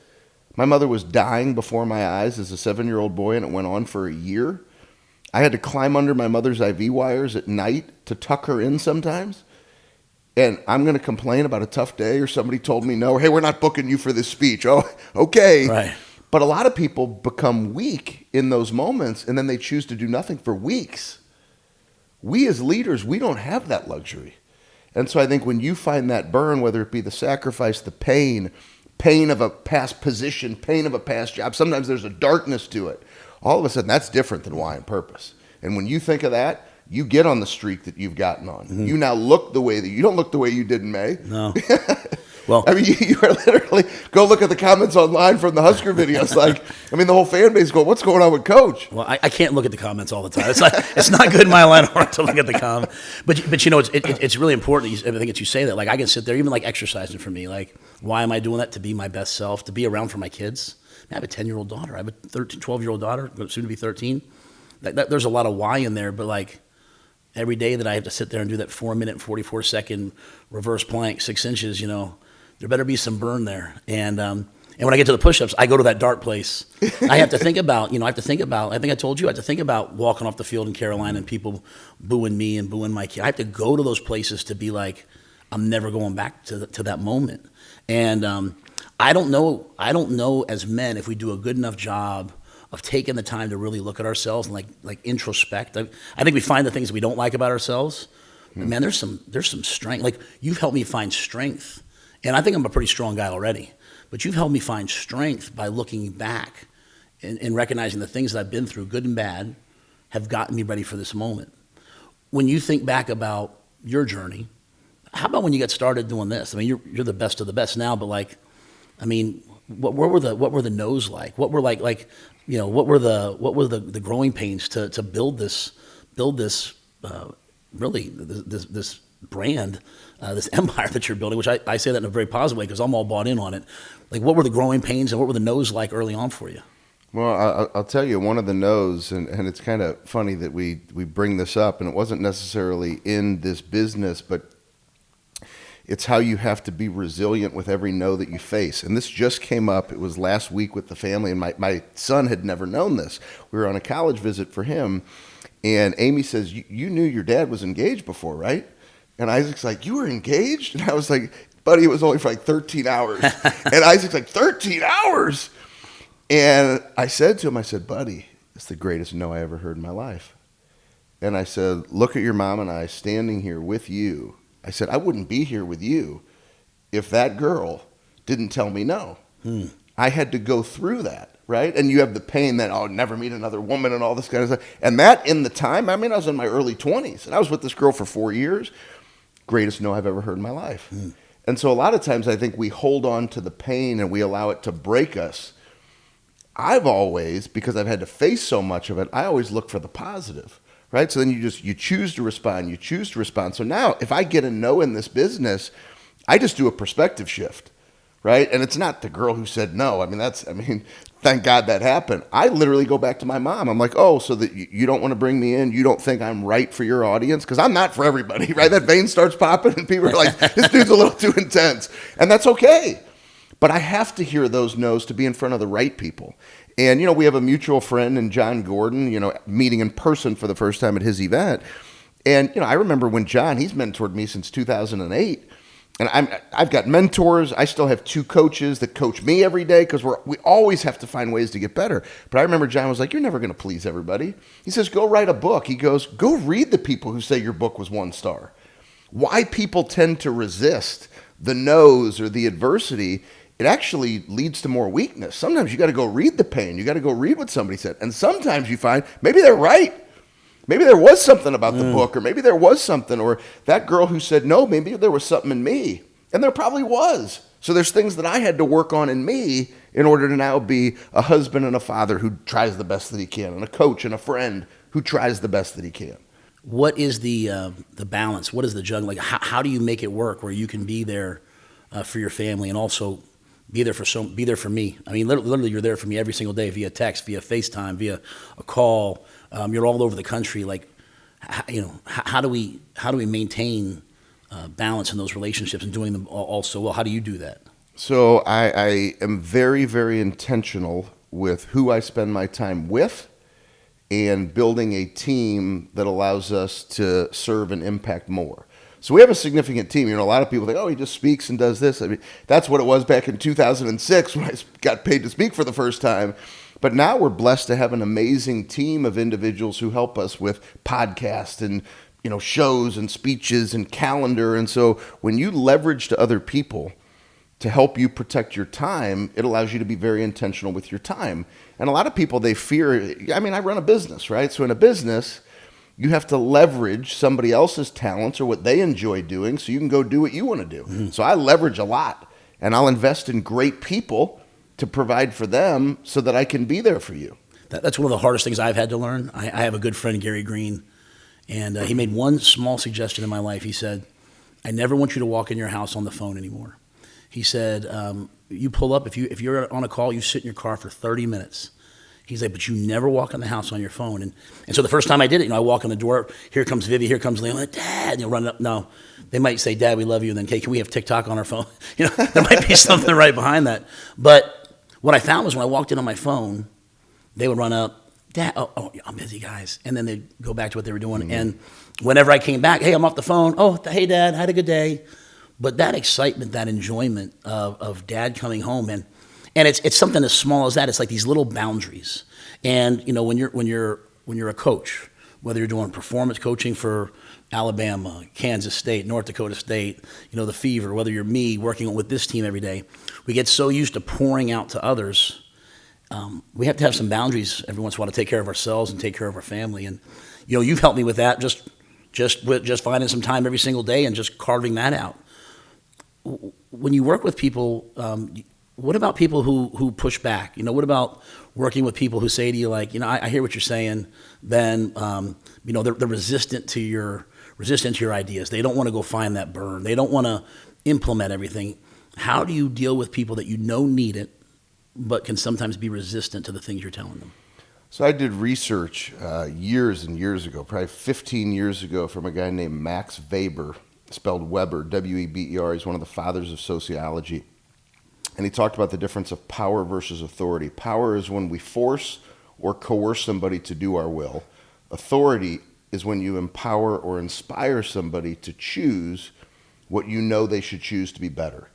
S6: My mother was dying before my eyes as a 7-year-old boy, and it went on for a year. I had to climb under my mother's IV wires at night to tuck her in sometimes. And I'm going to complain about a tough day or somebody told me no, hey, we're not booking you for this speech. Oh, okay.
S2: Right.
S6: But a lot of people become weak in those moments, and then they choose to do nothing for weeks. We as leaders, we don't have that luxury. And so I think when you find that burn, whether it be the sacrifice, the pain of a past position, pain of a past job, sometimes there's a darkness to it. All of a sudden, that's different than why and purpose. And when you think of that, you get on the streak that you've gotten on. Mm-hmm. You now look the way that you don't look the way you did in May.
S2: No. Well,
S6: I mean, you are literally, go look at the comments online from the Husker videos. Like, I mean, the whole fan base going, what's going on with Coach?
S2: Well, I can't look at the comments all the time. It's not good in my line of work to look at the comments. But you know, it's really important. I think that you say that. Like, I can sit there, even like exercising for me. Like, why am I doing that? To be my best self, to be around for my kids. I have a 10-year-old daughter. I have a 12-year-old daughter, soon to be 13. There's a lot of why in there, but like every day that I have to sit there and do that 4-minute, 44-second reverse plank, 6 inches, you know, there better be some burn there. And when I get to the push-ups, I go to that dark place. I have to think about, I think I told you, I have to think about walking off the field in Carolina and people booing me and booing my kid. I have to go to those places to be like, I'm never going back to that moment. And I don't know as men if we do a good enough job of taking the time to really look at ourselves and like introspect. I think we find the things that we don't like about ourselves. But man, there's some strength. Like, you've helped me find strength. And I think I'm a pretty strong guy already, but you've helped me find strength by looking back and recognizing the things that I've been through, good and bad, have gotten me ready for this moment. When you think back about your journey, how about when you got started doing this? I mean, you're the best of the best now, but like, I mean, what were the no's like? What were what were the growing pains to build this really this brand, this empire that you're building, which I say that in a very positive way because I'm all bought in on it. Like, what were the growing pains and what were the no's like early on for you?
S6: Well, I'll tell you, one of the no's, and it's kind of funny that we bring this up, and it wasn't necessarily in this business, but it's how you have to be resilient with every no that you face. And this just came up. It was last week with the family, and my son had never known this. We were on a college visit for him, and Amy says, you knew your dad was engaged before, right? And Isaac's like, you were engaged? And I was like, buddy, it was only for like 13 hours. And Isaac's like, 13 hours? And I said to him, buddy, it's the greatest no I ever heard in my life. And I said, look at your mom and I standing here with you. I said, I wouldn't be here with you if that girl didn't tell me no. I had to go through that, right? And you have the pain that, oh, never meet another woman and all this kind of stuff. And that in the time, I mean, I was in my early 20s, and I was with this girl for 4 years. Greatest no I've ever heard in my life. And so a lot of times I think we hold on to the pain and we allow it to break us. I've always, because I've had to face so much of it, I always look for the positive, right? So then you choose to respond. So now if I get a no in this business, I just do a perspective shift, right? And it's not the girl who said no. I mean, thank God that happened. I literally go back to my mom. I'm like, oh, so that you don't want to bring me in? You don't think I'm right for your audience? Because I'm not for everybody, right? That vein starts popping and people are like, this dude's a little too intense. And that's okay. But I have to hear those no's to be in front of the right people. And, we have a mutual friend in John Gordon, meeting in person for the first time at his event. And, I remember when John, he's mentored me since 2008. And I've got mentors. I still have 2 coaches that coach me every day because we always have to find ways to get better. But I remember John was like, you're never going to please everybody. He says, go write a book. He goes, go read the people who say your book was 1 star. Why people tend to resist the no's or the adversity, it actually leads to more weakness. Sometimes you got to go read the pain. You got to go read what somebody said. And sometimes you find maybe they're right. Maybe there was something about the book, or maybe there was something, or that girl who said no, maybe there was something in me. And there probably was. So there's things that I had to work on in me in order to now be a husband and a father who tries the best that he can, and a coach and a friend who tries the best that he can.
S2: What is the balance? What is the juggling? Like, how do you make it work where you can be there for your family and also be there for me? I mean, literally, you're there for me every single day via text, via FaceTime, via a call. You're all over the country. Like, how do we maintain balance in those relationships and doing them all so well? How do you do that?
S6: So I am very, very intentional with who I spend my time with and building a team that allows us to serve and impact more. So we have a significant team. You know, a lot of people think, oh, he just speaks and does this. I mean, that's what it was back in 2006 when I got paid to speak for the first time. But now we're blessed to have an amazing team of individuals who help us with podcasts and, you know, shows and speeches and calendar. And so when you leverage to other people to help you protect your time, it allows you to be very intentional with your time. And a lot of people, they fear, I mean, I run a business, right? So in a business, you have to leverage somebody else's talents or what they enjoy doing so you can go do what you want to do. Mm-hmm. So I leverage a lot, and I'll invest in great people to provide for them so that I can be there for you.
S2: That's one of the hardest things I've had to learn. I have a good friend, Gary Green, and he made one small suggestion in my life. He said, I never want you to walk in your house on the phone anymore. He said, you pull up, if you're on a call, you sit in your car for 30 minutes. He's like, but you never walk in the house on your phone. And so the first time I did it, you know, I walk in the door, here comes Vivi, here comes Liam. I'm like, Dad, you know, running up. No, they might say, Dad, we love you. And then, hey, can we have TikTok on our phone? You know, there might be something right behind that. But what I found was when I walked in on my phone, they would run up, Dad, oh, I'm busy, guys. And then they'd go back to what they were doing. Mm-hmm. And whenever I came back, hey, I'm off the phone. Oh, hey, Dad, had a good day. But that excitement, that enjoyment of Dad coming home, and it's something as small as that. It's like these little boundaries. And you know, when you're a coach, whether you're doing performance coaching for Alabama, Kansas State, North Dakota State, you know, the Fever, whether you're me working with this team every day, we get so used to pouring out to others. We have to have some boundaries every once in a while to take care of ourselves and take care of our family. And you know, you've helped me with that, just finding some time every single day and just carving that out. When you work with people, what about people who push back? You know, what about working with people who say to you, like, you know, I hear what you're saying, Ben. You know, they're resistant to your ideas. They don't want to go find that burn. They don't want to implement everything. How do you deal with people that you know need it, but can sometimes be resistant to the things you're telling them?
S6: So I did research years and years ago, probably 15 years ago, from a guy named Max Weber, spelled Weber, W-E-B-E-R. He's one of the fathers of sociology. And he talked about the difference of power versus authority. Power is when we force or coerce somebody to do our will. Authority is when you empower or inspire somebody to choose what you know they should choose to be better.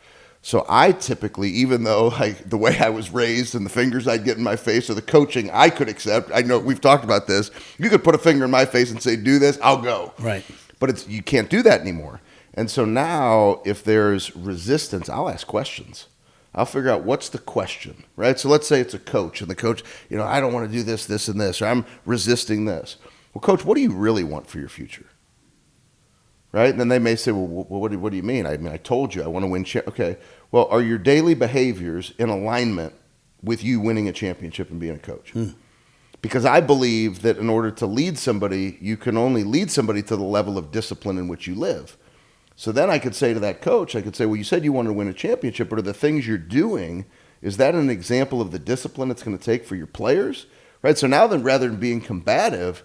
S6: So I typically, even though the way I was raised and the fingers I'd get in my face or the coaching I could accept, I know we've talked about this, you could put a finger in my face and say, do this, I'll go.
S2: Right.
S6: But you can't do that anymore. And so now if there's resistance, I'll ask questions. I'll figure out what's the question, right? So let's say it's a coach, and the coach, you know, I don't want to do this, this, and this, or I'm resisting this. Well, coach, what do you really want for your future? Right? And then they may say, well, what do you mean? I mean, I told you I want to win. Okay. Well, are your daily behaviors in alignment with you winning a championship and being a coach? Because I believe that in order to lead somebody, you can only lead somebody to the level of discipline in which you live. So then I could say to that coach, I could say, well, you said you wanted to win a championship, but are the things you're doing, is that an example of the discipline it's going to take for your players? Right? So now then, rather than being combative,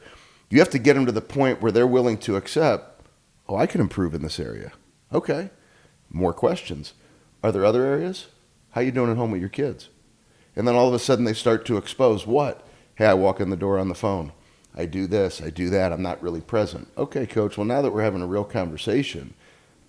S6: you have to get them to the point where they're willing to accept, oh, I can improve in this area. Okay. More questions. Are there other areas? How you doing at home with your kids? And then all of a sudden they start to expose what? Hey, I walk in the door on the phone. I do this, I do that. I'm not really present. Okay, coach, well, now that we're having a real conversation,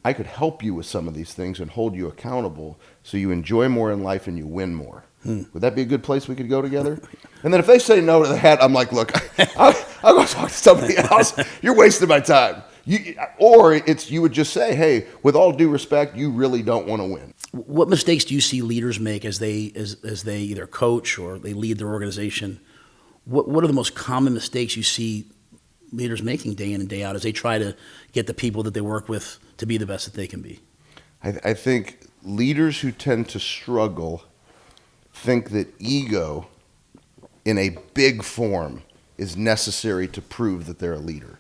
S6: I could help you with some of these things and hold you accountable so you enjoy more in life and you win more. Would that be a good place we could go together? And then if they say no to that, I'm like, look, I'll go talk to somebody else. You're wasting my time. You would just say, hey, with all due respect, you really don't want to win.
S2: What mistakes do you see leaders make as they either coach or they lead their organization? What are the most common mistakes you see leaders making day in and day out as they try to get the people that they work with to be the best that they can be?
S6: I think leaders who tend to struggle think that ego in a big form is necessary to prove that they're a leader.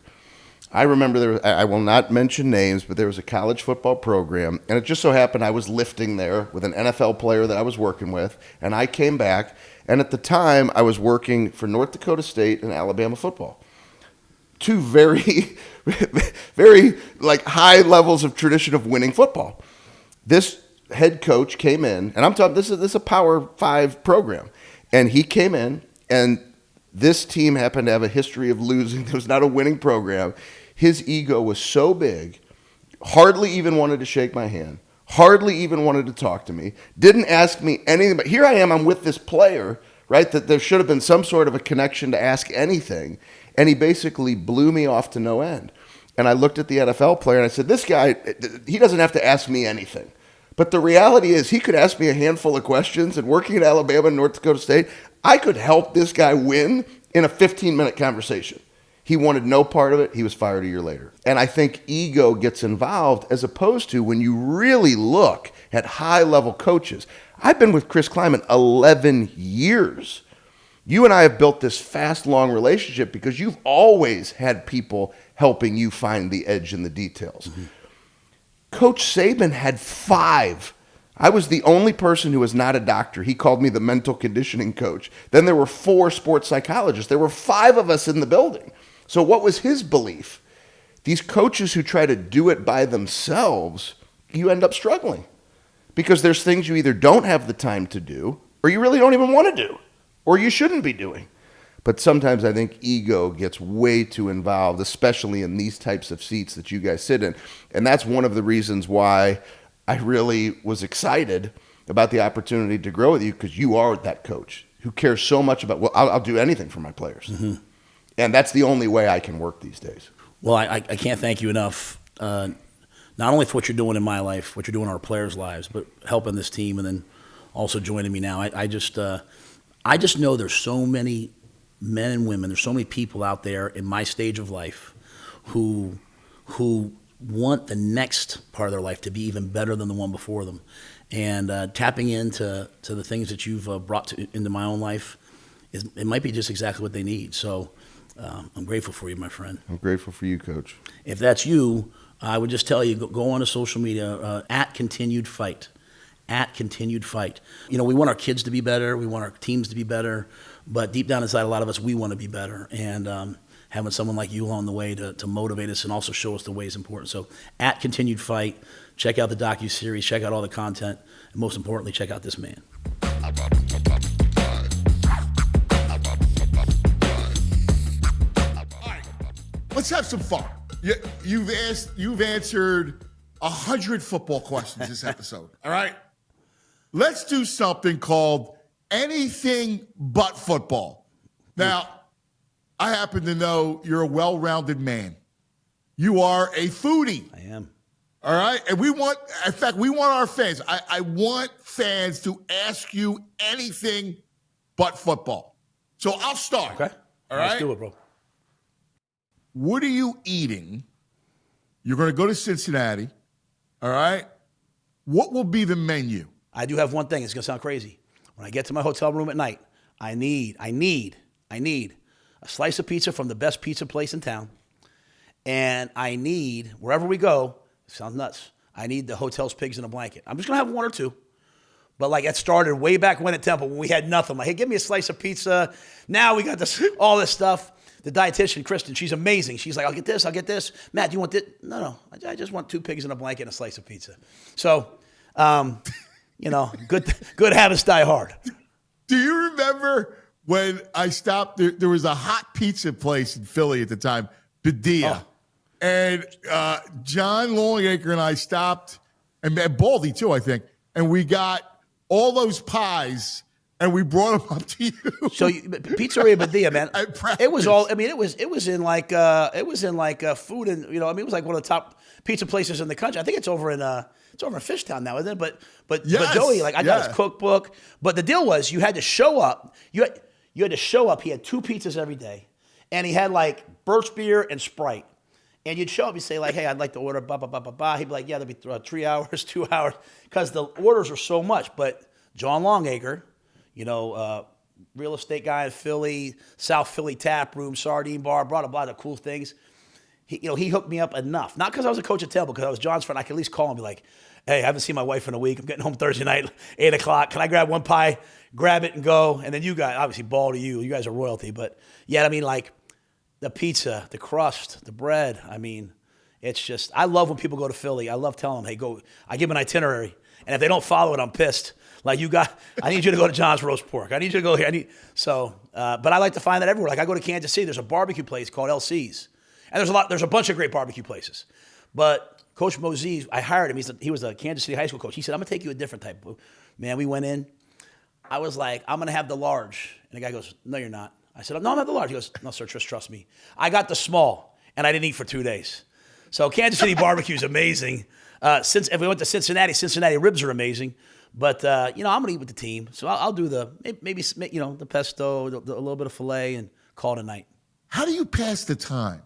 S6: I remember I will not mention names, but there was a college football program, and it just so happened I was lifting there with an NFL player that I was working with, and I came back, and at the time I was working for North Dakota State and Alabama football. Two very, very high levels of tradition of winning football. This head coach came in, and I'm talking, this is a Power 5 program, and he came in, and This team happened to have a history of losing. It was not a winning program. His ego was so big, hardly even wanted to shake my hand, hardly even wanted to talk to me, didn't ask me anything. But here I am, I'm with this player, right, that there should have been some sort of a connection to ask anything. And he basically blew me off to no end. And I looked at the NFL player and I said, this guy, he doesn't have to ask me anything. But the reality is he could ask me a handful of questions, and working at Alabama and North Dakota State, I could help this guy win in a 15-minute conversation. He wanted no part of it. He was fired a year later. And I think ego gets involved, as opposed to when you really look at high-level coaches. I've been with Chris Kleiman 11 years. You and I have built this fast, long relationship because you've always had people helping you find the edge in the details. Mm-hmm. Coach Saban had 5. I was the only person who was not a doctor. He called me the mental conditioning coach. Then there were 4 sports psychologists. There were 5 of us in the building. So what was his belief? These coaches who try to do it by themselves, you end up struggling because there's things you either don't have the time to do or you really don't even want to do or you shouldn't be doing. But sometimes I think ego gets way too involved, especially in these types of seats that you guys sit in. And that's one of the reasons why I really was excited about the opportunity to grow with you, because you are that coach who cares so much about, well, I'll do anything for my players. Mm-hmm. And that's the only way I can work these days.
S2: Well, I can't thank you enough, not only for what you're doing in my life, what you're doing in our players' lives, but helping this team and then also joining me now. I just know there's so many men and women, there's so many people out there in my stage of life who want the next part of their life to be even better than the one before them. And tapping into the things that you've brought into my own life, it might be just exactly what they need. So I'm grateful for you, my friend.
S6: I'm grateful for you, Coach.
S2: If that's you, I would just tell you, go on to social media, at Continued Fight. At Continued Fight. You know, we want our kids to be better. We want our teams to be better. But deep down inside, a lot of us, we want to be better. And having someone like you along the way to motivate us and also show us the way is important. So at Continued Fight, check out the docuseries, check out all the content, and most importantly, check out this man.
S3: All right, let's have some fun. You've answered 100 football questions this episode. All right, let's do something called anything but football. Now, I happen to know you're a well-rounded man. You are a foodie.
S2: I am.
S3: All right? And we want our fans. I want fans to ask you anything but football. So I'll start.
S2: Okay.
S3: All right?
S2: Let's do it, bro.
S3: What are you eating? You're going to go to Cincinnati. All right? What will be the menu?
S2: I do have one thing. It's going to sound crazy. When I get to my hotel room at night, I need a slice of pizza from the best pizza place in town. And I need, wherever we go, it sounds nuts, I need the hotel's pigs in a blanket. I'm just going to have 1 or 2. But like that started way back when at Temple when we had nothing. Like, hey, give me a slice of pizza. Now we got all this stuff. The dietitian, Kristen, she's amazing. She's like, I'll get this. Matt, do you want this? No. I just want 2 pigs in a blanket and a slice of pizza. So, good habits die hard.
S3: Do you remember when I stopped? There was a hot pizza place in Philly at the time, Badia. Oh. And John Longacre and I stopped, and Baldy too, I think, and we got all those pies, and we brought them up to you.
S2: So Pizzeria Badia, man, it was all. I mean, it was in like food, and it was like one of the top pizza places in the country. I think it's over in Fishtown now, isn't it? But Joey, like I got his cookbook. But the deal was you had to show up. You had to show up. He had 2 pizzas every day, and he had like Birch beer and Sprite. And you'd show up, you'd say like, hey, I'd like to order blah, blah, blah, blah, blah. He'd be like, yeah, that'd be 3 hours, 2 hours, because the orders are so much. But John Longacre, real estate guy in Philly, South Philly tap room, sardine bar, brought a lot of cool things. He hooked me up enough. Not because I was a coach at Temple, because I was John's friend. I could at least call him and be like, hey, I haven't seen my wife in a week. I'm getting home Thursday night, 8 o'clock. Can I grab 1 pie, grab it and go? And then you guys, obviously, ball to you. You guys are royalty. But yeah, I mean, like, the pizza, the crust, the bread. I mean, it's just, I love when people go to Philly. I love telling them, hey, go. I give them an itinerary. And if they don't follow it, I'm pissed. Like I need you to go to John's Roast Pork. I need you to go here. But I like to find that everywhere. Like I go to Kansas City, there's a barbecue place called LC's. And there's a bunch of great barbecue places. But Coach Mosey, I hired him. He was a Kansas City high school coach. He said, I'm going to take you a different type. Man, we went in. I was like, I'm going to have the large. And the guy goes, no, you're not. I said, no, I'm going to have the large. He goes, no, sir, just trust me. I got the small, and I didn't eat for 2 days. So Kansas City barbecue is amazing. If we went to Cincinnati ribs are amazing. But, I'm going to eat with the team. So I'll do maybe the pesto, a little bit of filet, and call it a night.
S3: How do you pass the time?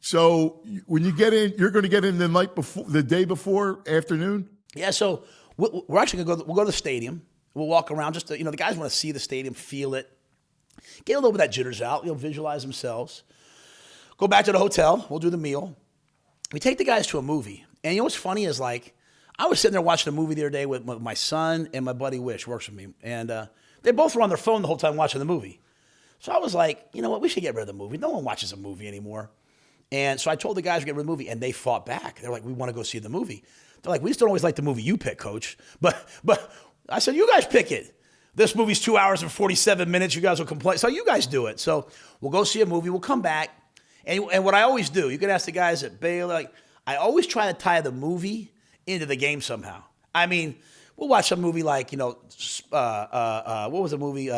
S3: So when you get in, you're going to get in the day before, afternoon?
S2: Yeah, so we're actually going to go to the stadium. We'll walk around just to, the guys want to see the stadium, feel it, get a little bit of that jitters out, visualize themselves. Go back to the hotel. We'll do the meal. We take the guys to a movie. And what's funny is like, I was sitting there watching a movie the other day with my son and my buddy Wish, works with me. And they both were on their phone the whole time watching the movie. So I was like, you know what, we should get rid of the movie. No one watches a movie anymore. And so I told the guys to get rid of the movie, and they fought back. They're like, we want to go see the movie. They're like, we just don't always like the movie you pick, Coach. But I said, you guys pick it. This movie's 2 hours and 47 minutes. You guys will complain. So you guys do it. So we'll go see a movie. We'll come back. And what I always do, you can ask the guys at Baylor, like, I always try to tie the movie into the game somehow. I mean, we'll watch a movie like, what was the movie?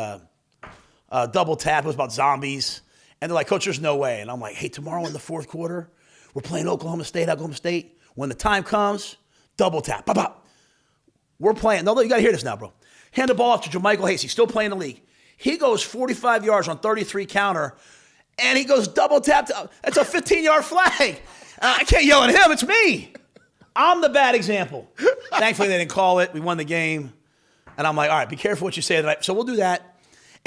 S2: Double Tap. It was about zombies. And they're like, Coach, there's no way. And I'm like, hey, tomorrow in the fourth quarter, we're playing Oklahoma State. When the time comes, double tap. Bop, bop. We're playing. No, you got to hear this now, bro. Hand the ball off to JaMychal Hasty, still playing the league. He goes 45 yards on 33 counter, and he goes double tap. That's a 15-yard flag. I can't yell at him. It's me. I'm the bad example. Thankfully, they didn't call it. We won the game. And I'm like, all right, be careful what you say tonight. So we'll do that.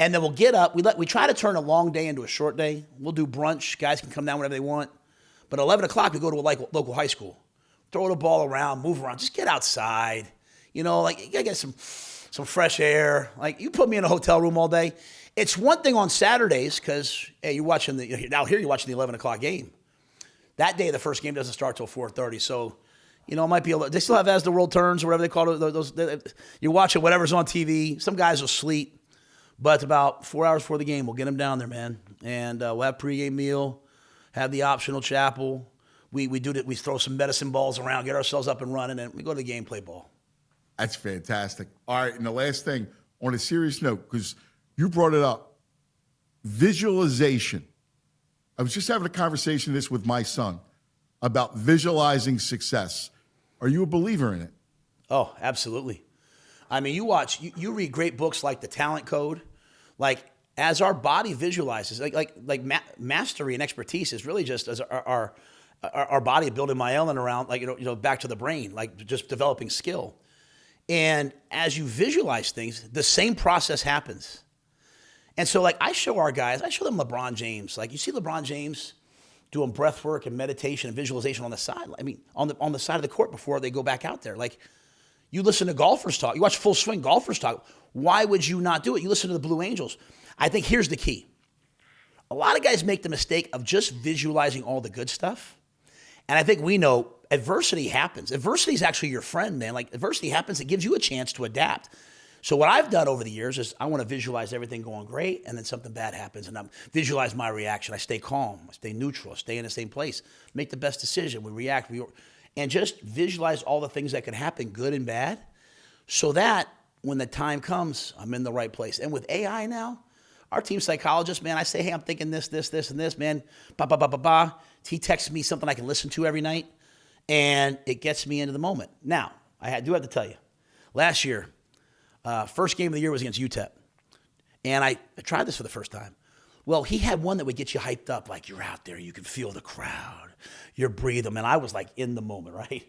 S2: And then we'll get up. We try to turn a long day into a short day. We'll do brunch. Guys can come down whenever they want. But 11 o'clock, we go to a local high school. Throw the ball around, move around. Just get outside. You got to get some fresh air. Like, you put me in a hotel room all day. It's one thing on Saturdays because, hey, you're watching the 11 o'clock game. That day, the first game doesn't start till 4:30. So, it might be they still have As the World Turns or whatever they call it. You're watching whatever's on TV. Some guys will sleep. But about 4 hours before the game, we'll get them down there, man. And we'll have pregame meal, have the optional chapel. We throw some medicine balls around, get ourselves up and running, and we go to the game, play ball.
S3: That's fantastic. All right, and the last thing, on a serious note, because you brought it up, visualization. I was just having a conversation with my son about visualizing success. Are you a believer in it?
S2: Oh, absolutely. I mean, you read great books like The Talent Code. Like, as our body visualizes, mastery and expertise is really just as our body building myelin around, back to the brain, like just developing skill. And as you visualize things, the same process happens. And so, I show them LeBron James. Like, you see LeBron James doing breath work and meditation and visualization on the side. I mean, on the side of the court before they go back out there. Like, you listen to golfers talk. You watch Full Swing golfers talk. Why would you not do it? You listen to the Blue Angels. I think here's the key. A lot of guys make the mistake of just visualizing all the good stuff. And I think we know adversity happens. Adversity is actually your friend, man. Like, adversity happens. It gives you a chance to adapt. So what I've done over the years is I want to visualize everything going great, and then something bad happens, and I visualize my reaction. I stay calm. I stay neutral. I stay in the same place. Make the best decision. We react. And just visualize all the things that can happen, good and bad, so that when the time comes, I'm in the right place. And with AI now, our team psychologist, man, I say, hey, I'm thinking this, and this, man. He texts me something I can listen to every night, and it gets me into the moment. Now, I do have to tell you, last year, first game of the year was against UTEP, and I tried this for the first time. Well, he had one that would get you hyped up, like you're out there, you can feel the crowd, you're breathing, and I was like in the moment, right?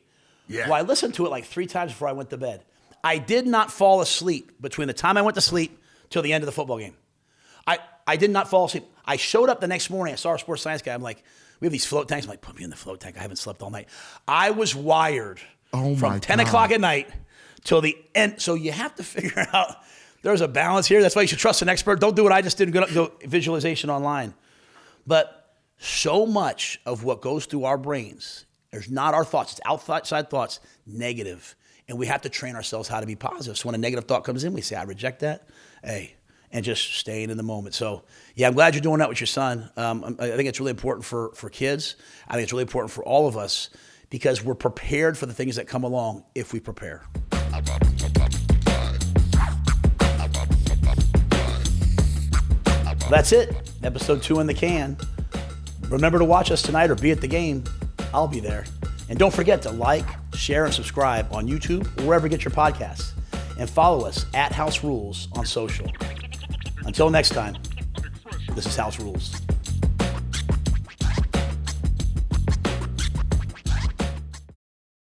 S2: Yeah. Well, I listened to it like 3 times before I went to bed. I did not fall asleep between the time I went to sleep till the end of the football game. I did not fall asleep. I showed up the next morning. I saw our sports science guy. I'm like, we have these float tanks. I'm like, put me in the float tank. I haven't slept all night. I was wired from 10 o'clock at night till the end. So you have to figure out there's a balance here. That's why you should trust an expert. Don't do what I just did and go visualization online. But so much of what goes through our brains is not our thoughts. It's outside thoughts, negative. And we have to train ourselves how to be positive. So when a negative thought comes in, we say, I reject that. Hey, and just staying in the moment. So, yeah, I'm glad you're doing that with your son. I think it's really important for kids. I think it's really important for all of us because we're prepared for the things that come along if we prepare. That's it. Episode 2 in the can. Remember to watch us tonight or be at the game. I'll be there. And don't forget to like, share, and subscribe on YouTube or wherever you get your podcasts. And follow us at House Rules on social. Until next time, this is House Rules.